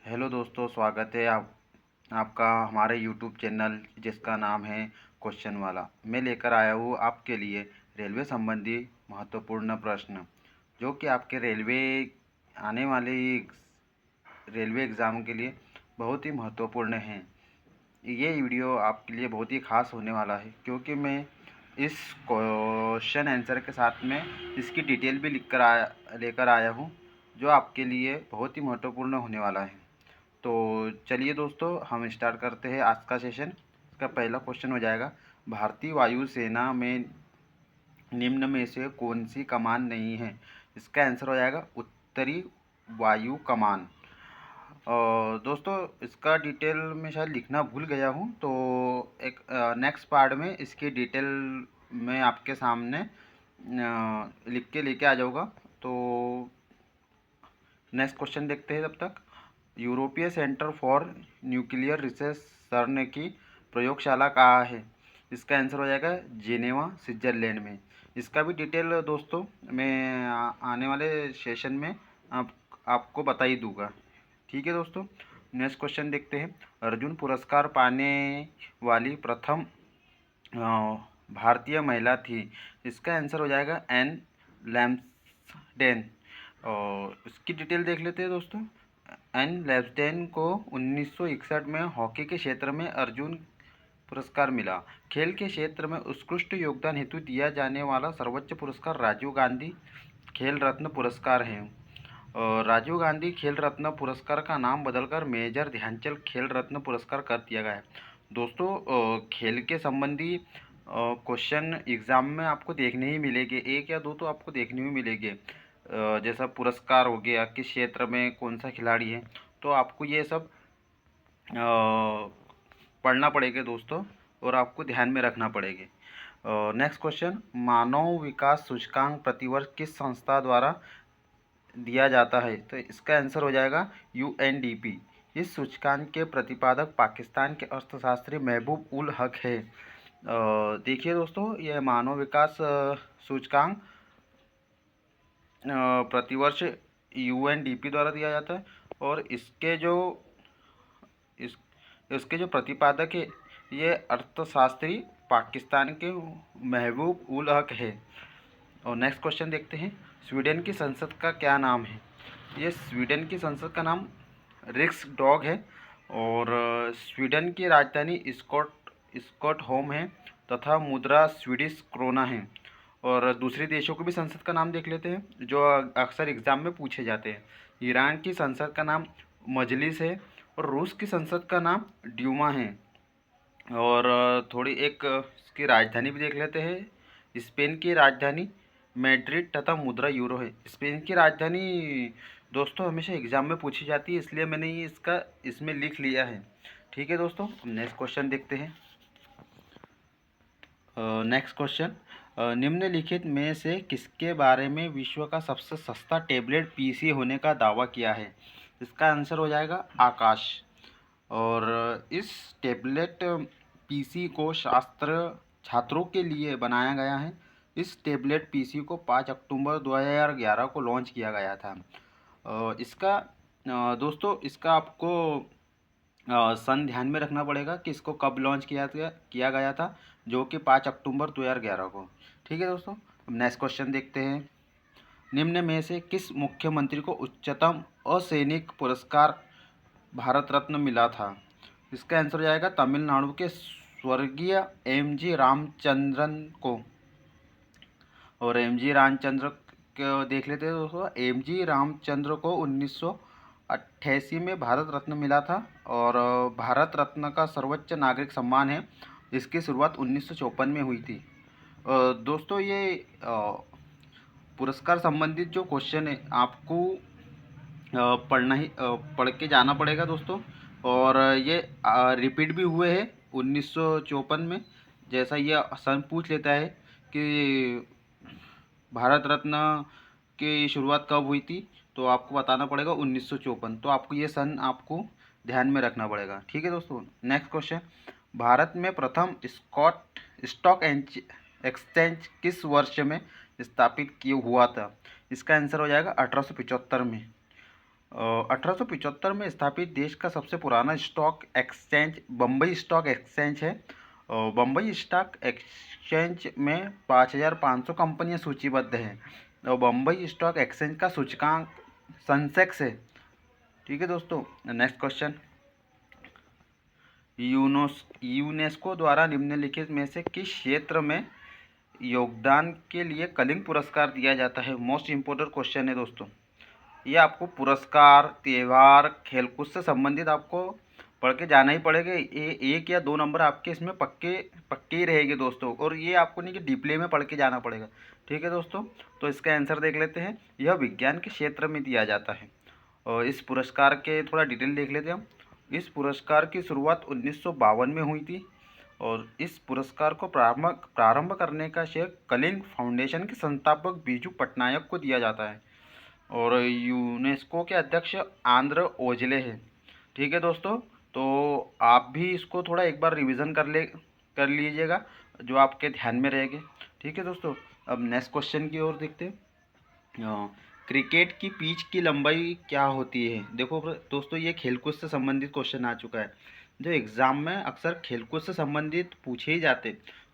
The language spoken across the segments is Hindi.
हेलो दोस्तों, स्वागत है आपका हमारे यूट्यूब चैनल जिसका नाम है क्वेश्चन वाला। मैं लेकर आया हूँ आपके लिए रेलवे संबंधी महत्वपूर्ण प्रश्न जो कि आपके आने वाले रेलवे एग्ज़ाम के लिए बहुत ही महत्वपूर्ण हैं। ये वीडियो आपके लिए बहुत ही ख़ास होने वाला है क्योंकि मैं इस क्वेश्चन आंसर के साथ में इसकी डिटेल भी लेकर आया हूँ जो आपके लिए बहुत ही महत्वपूर्ण होने वाला है। तो चलिए दोस्तों, हम स्टार्ट करते हैं आज का सेशन। इसका पहला क्वेश्चन हो जाएगा, भारतीय वायुसेना में निम्न में से कौन सी कमान नहीं है? इसका आंसर हो जाएगा उत्तरी वायु कमान। और दोस्तों, इसका डिटेल में शायद लिखना भूल गया हूँ, तो एक नेक्स्ट पार्ट में इसकी डिटेल मैं आपके सामने लिख के लेके आ जाऊँगा। तो नेक्स्ट क्वेश्चन देखते हैं तब तक। यूरोपीय सेंटर फॉर न्यूक्लियर रिसर्च सर्न की प्रयोगशाला कहाँ है? इसका आंसर हो जाएगा जेनेवा, स्विट्ज़रलैंड में। इसका भी डिटेल दोस्तों मैं आने वाले सेशन में आपको बता ही दूंगा। ठीक है दोस्तों, नेक्स्ट क्वेश्चन देखते हैं। अर्जुन पुरस्कार पाने वाली प्रथम भारतीय महिला थी। इसका आंसर हो जाएगा एन लैम्सडेन। और इसकी डिटेल देख लेते हैं दोस्तों। एन लैम्सडेन को 1961 में हॉकी के क्षेत्र में अर्जुन पुरस्कार मिला। खेल के क्षेत्र में उत्कृष्ट योगदान हेतु दिया जाने वाला सर्वोच्च पुरस्कार राजीव गांधी खेल रत्न पुरस्कार है। राजीव गांधी खेल रत्न पुरस्कार का नाम बदलकर मेजर ध्यानचंद खेल रत्न पुरस्कार कर दिया गया है। दोस्तों, खेल के संबंधी क्वेश्चन एग्ज़ाम में आपको देखने ही मिलेंगे, एक या दो तो आपको देखने ही मिलेंगे। जैसा पुरस्कार हो गया, किस क्षेत्र में कौन सा खिलाड़ी है, तो आपको ये सब पढ़ना पड़ेगा दोस्तों, और आपको ध्यान में रखना पड़ेगा। नेक्स्ट क्वेश्चन, मानव विकास सूचकांक प्रतिवर्ष किस संस्था द्वारा दिया जाता है? तो इसका आंसर हो जाएगा UNDP। इस सूचकांक के प्रतिपादक पाकिस्तान के अर्थशास्त्री महबूब उल हक है। देखिए दोस्तों, यह मानव विकास सूचकांक प्रतिवर्ष UNDP द्वारा दिया जाता है, और इसके जो प्रतिपादक है ये अर्थशास्त्री पाकिस्तान के महबूब उल हक है। और नेक्स्ट क्वेश्चन देखते हैं। स्वीडन की संसद का क्या नाम है? ये स्वीडन की संसद का नाम रिक्सडॉग है, और स्वीडन की राजधानी स्टॉकहोम है तथा मुद्रा स्वीडिश क्रोना है। और दूसरे देशों को भी संसद का नाम देख लेते हैं जो अक्सर एग्ज़ाम में पूछे जाते हैं। ईरान की संसद का नाम मजलिस है, और रूस की संसद का नाम ड्यूमा है। और थोड़ी एक इसकी राजधानी भी देख लेते हैं। स्पेन की राजधानी मैड्रिड तथा मुद्रा यूरो है। स्पेन की राजधानी दोस्तों हमेशा एग्ज़ाम में पूछी जाती है, इसलिए मैंने ये इसमें लिख लिया है। ठीक है दोस्तों, नेक्स्ट क्वेश्चन देखते हैं। नेक्स्ट क्वेश्चन, निम्नलिखित में से किसके बारे में विश्व का सबसे सस्ता टैबलेट PC होने का दावा किया है? इसका आंसर हो जाएगा आकाश। और इस टैबलेट PC को छात्रों के लिए बनाया गया है। इस टैबलेट PC को 5 अक्टूबर 2011 को लॉन्च किया गया था। दोस्तों, इसका आपको सन ध्यान में रखना पड़ेगा कि इसको कब लॉन्च किया गया था, जो कि 5 अक्टूबर 2011 को। ठीक है दोस्तों, नेक्स्ट क्वेश्चन देखते हैं। निम्न में से किस मुख्यमंत्री को उच्चतम असैनिक पुरस्कार भारत रत्न मिला था? इसका आंसर हो जाएगा तमिलनाडु के स्वर्गीय MG रामचंद्रन को। और MG रामचंद्र को देख लेते हैं दोस्तों। MG रामचंद्र को 1988 में भारत रत्न मिला था, और भारत रत्न का सर्वोच्च नागरिक सम्मान है। इसकी शुरुआत 1954 में हुई थी। दोस्तों, ये पुरस्कार संबंधित जो क्वेश्चन है आपको पढ़ के जाना पड़ेगा दोस्तों। और ये रिपीट भी हुए हैं 1954 में। जैसा ये सन पूछ लेता है कि भारत रत्न की शुरुआत कब हुई थी, तो आपको बताना पड़ेगा 1954। तो आपको ये सन आपको ध्यान में रखना पड़ेगा। ठीक है दोस्तों, नेक्स्ट क्वेश्चन, भारत में प्रथम स्टॉक एक्सचेंज किस वर्ष में स्थापित किया हुआ था? इसका आंसर हो जाएगा 1875 में। 1875 में स्थापित देश का सबसे पुराना stock exchange Bombay stock exchange है। बम्बई स्टॉक एक्सचेंज में 5,500 कंपनियां सूचीबद्ध हैं और बम्बई स्टॉक एक्सचेंज का सूचकांक सेंसेक्स है। ठीक है दोस्तों, नेक्स्ट क्वेश्चन। यूनेस्को द्वारा निम्नलिखित में से किस क्षेत्र में योगदान के लिए कलिंग पुरस्कार दिया जाता है? मोस्ट इम्पोर्टेंट क्वेश्चन है दोस्तों। ये आपको पुरस्कार, त्यौहार, खेलकूद से संबंधित आपको पढ़ के जाना ही पड़ेगा। ये 1 या 2 नंबर आपके इसमें पक्के ही रहेंगे दोस्तों, और ये आपको नहीं कि डीपली में पढ़ के जाना पड़ेगा। ठीक है दोस्तों, तो इसका आंसर देख लेते हैं। यह विज्ञान के क्षेत्र में दिया जाता है। और इस पुरस्कार के थोड़ा डिटेल देख लेते हैं हम। इस पुरस्कार की शुरुआत 1952 में हुई थी और इस पुरस्कार को प्रारंभ करने का श्रेय कलिंग फाउंडेशन के संस्थापक बीजू पटनायक को दिया जाता है और यूनेस्को के अध्यक्ष आंद्र ओजले हैं। ठीक है दोस्तों, तो आप भी इसको थोड़ा एक बार रिवीजन कर लीजिएगा, जो आपके ध्यान में रहेंगे। ठीक है दोस्तों, अब नेक्स्ट क्वेश्चन की ओर देखते हैं। क्रिकेट की पिच की लंबाई क्या होती है? देखो दोस्तों, ये खेलकूद से संबंधित क्वेश्चन आ चुका है। जो एग्ज़ाम में अक्सर खेलकूद से संबंधित पूछे ही जाते,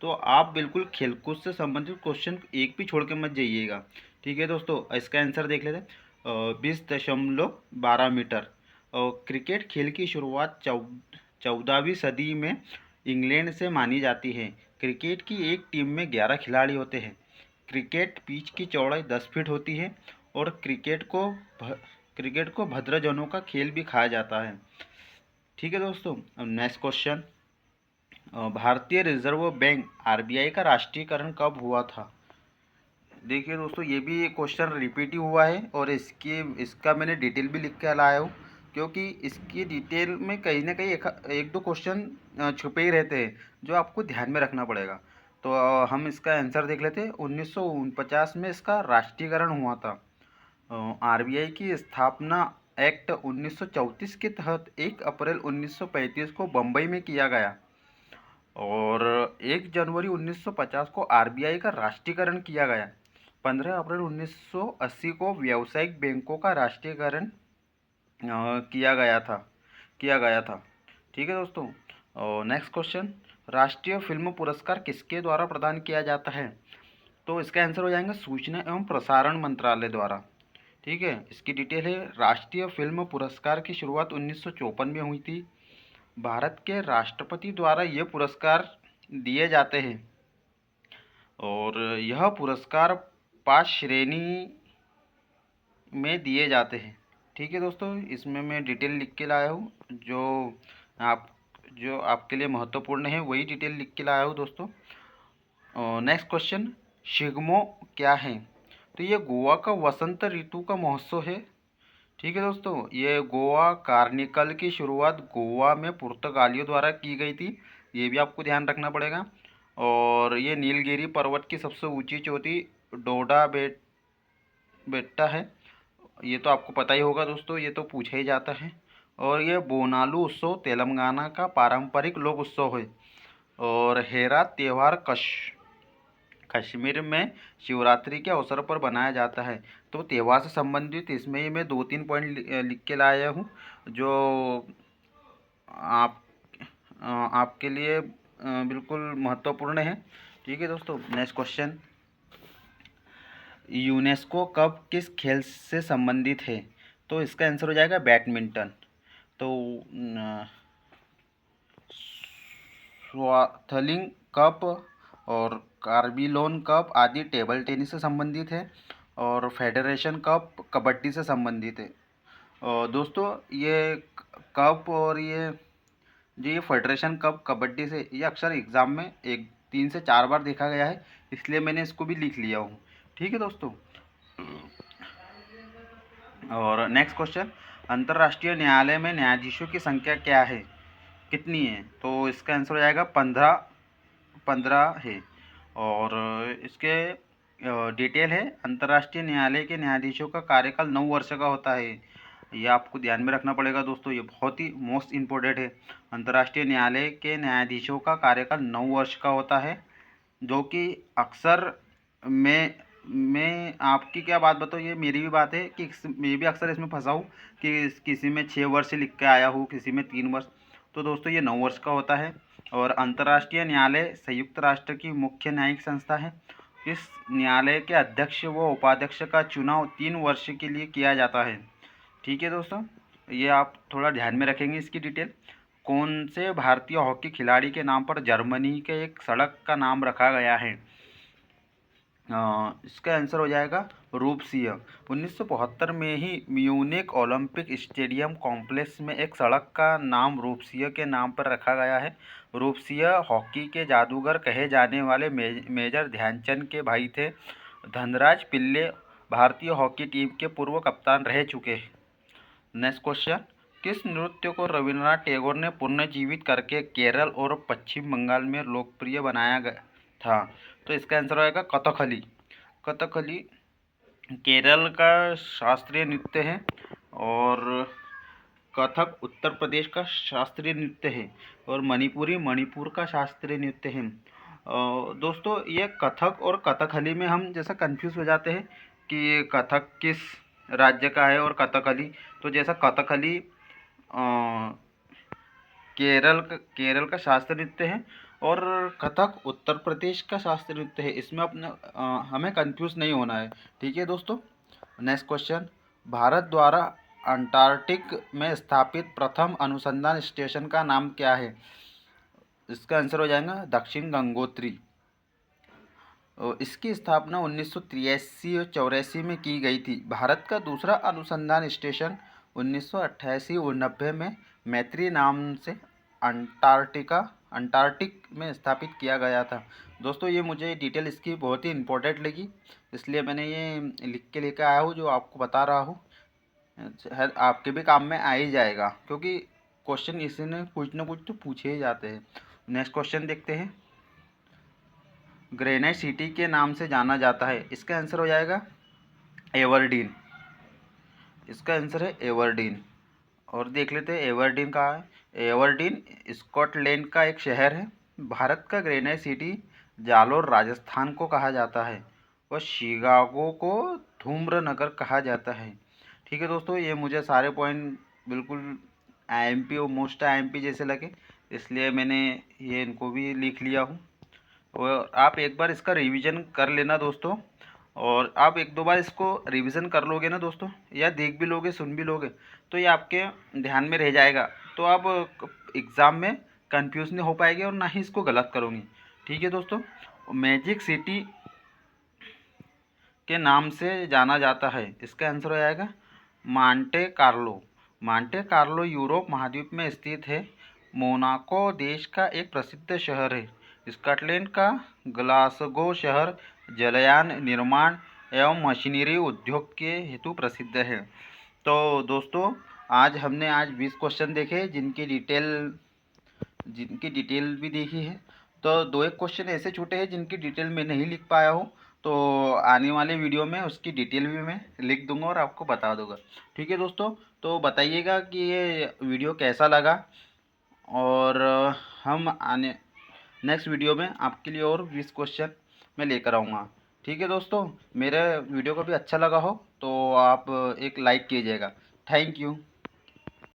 तो आप बिल्कुल खेलकूद से संबंधित क्वेश्चन एक भी छोड़ के मत जाइएगा। ठीक है दोस्तों, इसका आंसर देख लेते हैं। 20.12 मीटर। और क्रिकेट खेल की शुरुआत 14वीं सदी में इंग्लैंड से मानी जाती है। क्रिकेट की एक टीम में 11 खिलाड़ी होते हैं। क्रिकेट पिच की चौड़ाई 10 फीट होती है और क्रिकेट को भद्रजनों का खेल भी कहा जाता है। ठीक है दोस्तों, अब नेक्स्ट क्वेश्चन। भारतीय रिजर्व बैंक आरबीआई का राष्ट्रीयकरण कब हुआ था? देखिए दोस्तों, ये भी क्वेश्चन रिपीट ही हुआ है और इसका मैंने डिटेल भी लिख के लाया हूँ, क्योंकि इसकी डिटेल में कहीं ना कहीं एक दो क्वेश्चन छुपे ही रहते हैं जो आपको ध्यान में रखना पड़ेगा। तो हम इसका आंसर देख लेते हैं। 1949 में इसका राष्ट्रीयकरण हुआ था। आरबीआई की स्थापना एक्ट 1934 के तहत 1 अप्रैल 1935 को बम्बई में किया गया और 1 जनवरी 1950 को आरबीआई का राष्ट्रीयकरण किया गया। 15 अप्रैल 1980 को व्यावसायिक बैंकों का राष्ट्रीयकरण किया गया था। ठीक है दोस्तों, नेक्स्ट क्वेश्चन। राष्ट्रीय फिल्म पुरस्कार किसके द्वारा प्रदान किया जाता है? तो इसका आंसर हो जाएगा सूचना एवं प्रसारण मंत्रालय द्वारा। ठीक है, इसकी डिटेल है। राष्ट्रीय फिल्म पुरस्कार की शुरुआत 1954 में हुई थी। भारत के राष्ट्रपति द्वारा ये पुरस्कार दिए जाते हैं और यह पुरस्कार 5 श्रेणी में दिए जाते हैं। ठीक है दोस्तों, इसमें मैं डिटेल लिख के लाया हूँ। जो आपके लिए महत्वपूर्ण है वही डिटेल लिख के लाया हूँ दोस्तों। Next question. शिग्मो क्या है? तो ये गोवा का वसंत ऋतु का महोत्सव है। ठीक है दोस्तों, ये गोवा कार्निवल की शुरुआत गोवा में पुर्तगालियों द्वारा की गई थी। ये भी आपको ध्यान रखना पड़ेगा। और ये नीलगिरी पर्वत की सबसे ऊंची चोटी डोडा बेट्टा है। ये तो आपको पता ही होगा दोस्तों, ये तो पूछा ही जाता है। और ये बोनालू उत्सव तेलंगाना का पारंपरिक लोक उत्सव है। और हेरा त्यौहार कश्मीर में शिवरात्रि के अवसर पर बनाया जाता है। तो त्यौहार से संबंधित इसमें ही मैं 2-3 पॉइंट लिख के लाया हूँ, जो आपके लिए बिल्कुल महत्वपूर्ण है। ठीक है दोस्तों, नेक्स्ट क्वेश्चन। यूनेस्को कप किस खेल से संबंधित है? तो इसका आंसर हो जाएगा बैडमिंटन। तो स्वाथलिंग कप और कार्बिलोन कप आदि टेबल टेनिस से संबंधित है और फेडरेशन कप कबड्डी से संबंधित है। और दोस्तों, ये कप और ये जो ये फेडरेशन कप कबड्डी से, ये अक्सर एग्ज़ाम में 3 से 4 बार देखा गया है, इसलिए मैंने इसको भी लिख लिया हूँ। ठीक है दोस्तों, और नेक्स्ट क्वेश्चन। अंतर्राष्ट्रीय न्यायालय में न्यायाधीशों की संख्या क्या है, कितनी है? तो इसका आंसर हो जाएगा 15 है। और इसके डिटेल है। अंतर्राष्ट्रीय न्यायालय के न्यायाधीशों का कार्यकाल 9 वर्ष का होता है। ये आपको ध्यान में रखना पड़ेगा दोस्तों, ये बहुत ही मोस्ट इम्पोर्टेंट है। अंतर्राष्ट्रीय न्यायालय के न्यायाधीशों का कार्यकाल 9 वर्ष का होता है, जो कि अक्सर में मैं आपकी क्या बात बताऊँ, ये मेरी भी बात है कि मैं भी अक्सर इसमें फंसा हूँ कि किसी में 6 वर्ष लिख के आया हूँ, किसी में 3 वर्ष। तो दोस्तों ये 9 वर्ष का होता है। और अंतर्राष्ट्रीय न्यायालय संयुक्त राष्ट्र की मुख्य न्यायिक संस्था है। इस न्यायालय के अध्यक्ष व उपाध्यक्ष का चुनाव 3 वर्ष के लिए किया जाता है। ठीक है दोस्तों, ये आप थोड़ा ध्यान में रखेंगे इसकी डिटेल। कौन से भारतीय हॉकी खिलाड़ी के नाम पर जर्मनी के एक सड़क का नाम रखा गया है? इसका आंसर हो जाएगा रूप सिंह। 1972 में ही म्यूनिक ओलंपिक स्टेडियम कॉम्प्लेक्स में एक सड़क का नाम रूप सिंह के नाम पर रखा गया है। रूप सिंह हॉकी के जादूगर कहे जाने वाले मेजर ध्यानचंद के भाई थे। धनराज पिल्ले भारतीय हॉकी टीम के पूर्व कप्तान रह चुके हैं। नेक्स्ट क्वेश्चन, किस नृत्य को रविन्द्रनाथ टैगोर ने पुनर्जीवित करके केरल और पश्चिम बंगाल में लोकप्रिय बनाया गया था? तो इसका आंसर होगा कथकली। कथकली केरल का शास्त्रीय नृत्य है और कथक उत्तर प्रदेश का शास्त्रीय नृत्य है और मणिपुरी मणिपुर का शास्त्रीय नृत्य है। दोस्तों ये कथक और कथकली में हम जैसा कंफ्यूज हो जाते हैं कि कथक किस राज्य का है और कथकली, तो जैसा कथकली केरल का शास्त्रीय नृत्य है और कथक उत्तर प्रदेश का शास्त्रीय नृत्य है। इसमें हमें कंफ्यूज नहीं होना है। ठीक है दोस्तों, नेक्स्ट क्वेश्चन, भारत द्वारा अंटार्कटिक में स्थापित प्रथम अनुसंधान स्टेशन का नाम क्या है? इसका आंसर हो जाएगा दक्षिण गंगोत्री। इसकी स्थापना 1983 और 84 में की गई थी। भारत का दूसरा अनुसंधान स्टेशन 1988-89 में मैत्री नाम से अंटार्कटिक में स्थापित किया गया था। दोस्तों ये मुझे डिटेल इसकी बहुत ही इम्पोर्टेंट लगी, इसलिए मैंने ये लिख के लेकर आया हूँ जो आपको बता रहा हूँ। शायद आपके भी काम में आ ही जाएगा क्योंकि क्वेश्चन इसी ने कुछ ना कुछ तो पूछे ही जाते हैं। नेक्स्ट क्वेश्चन देखते हैं, ग्रेनाइट सिटी के नाम से जाना जाता है। इसका आंसर हो जाएगा एवरडीन। इसका आंसर है एवरडीन। और देख लेते हैं एवरडीन कहाँ है। एवरडीन स्कॉटलैंड का एक शहर है। भारत का ग्रेनाइट सिटी जालोर राजस्थान को कहा जाता है और शिकागो को धूम्र नगर कहा जाता है। ठीक है दोस्तों, ये मुझे सारे पॉइंट बिल्कुल आईएमपी और मोस्ट आईएमपी जैसे लगे, इसलिए मैंने ये इनको भी लिख लिया हूँ। और आप एक बार इसका रिवीजन कर लेना दोस्तों, और आप 1-2 बार इसको रिवीजन कर लोगे ना दोस्तों, या देख भी लोगे सुन भी लोगे तो ये आपके ध्यान में रह जाएगा। तो आप एग्ज़ाम में कंफ्यूज नहीं हो पाएंगे और ना ही इसको गलत करोगे। ठीक है दोस्तों, मैजिक सिटी के नाम से जाना जाता है। इसका आंसर हो जाएगा Monte Carlo. Monte Carlo Europe महाद्वीप में स्थित है। मोनाको देश का एक प्रसिद्ध शहर है। स्कॉटलैंड का ग्लासगो शहर जलयान निर्माण एवं मशीनरी उद्योग के हेतु प्रसिद्ध है। तो दोस्तों आज 20 क्वेश्चन देखे जिनकी डिटेल भी देखी है। तो 2-1 क्वेश्चन ऐसे छूटे हैं जिनकी डिटेल मैं नहीं लिख पाया हूँ, तो आने वाले वीडियो में उसकी डिटेल भी मैं लिख दूंगा और आपको बता दूंगा। ठीक है दोस्तों, तो बताइएगा कि ये वीडियो कैसा लगा, और हम आने नेक्स्ट वीडियो में आपके लिए और 20 क्वेश्चन मैं लेकर आऊँगा। ठीक है दोस्तों, मेरे वीडियो को भी अच्छा लगा हो तो आप एक लाइक कीजिएगा। Thank you.